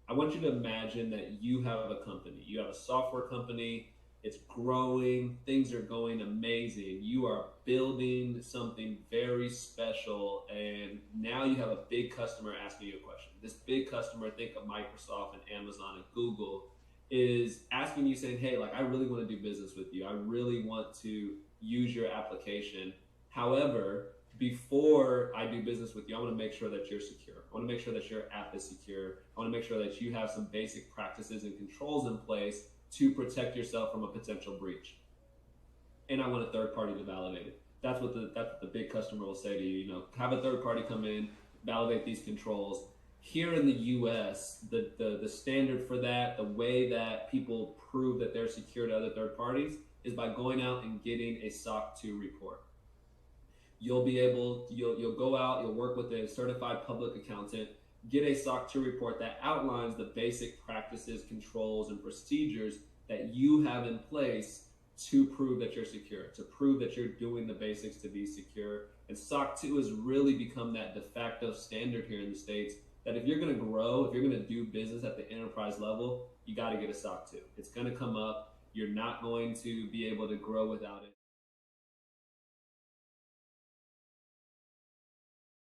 I want you to imagine that you have a company. You have a software company. It's growing. Things are going amazing. You are building something very special. And now you have a big customer asking you a question. This big customer, think of Microsoft and Amazon and Google, is asking you saying, hey, like, I really want to do business with you. I really want to use your application. However, before I do business with you, I want to make sure that you're secure. I want to make sure that your app is secure. I want to make sure that you have some basic practices and controls in place to protect yourself from a potential breach. And I want a third party to validate it. That's what the big customer will say to you. You know, have a third party come in, validate these controls. Here in the U.S., the standard for that, the way that people prove that they're secure to other third parties, is by going out and getting a SOC 2 report. You'll go out, you'll work with a certified public accountant, get a SOC 2 report that outlines the basic practices, controls, and procedures that you have in place to prove that you're secure, to prove that you're doing the basics to be secure. And SOC 2 has really become that de facto standard here in the States that if you're going to grow, if you're going to do business at the enterprise level, you got to get a SOC 2. It's going to come up. You're not going to be able to grow without it.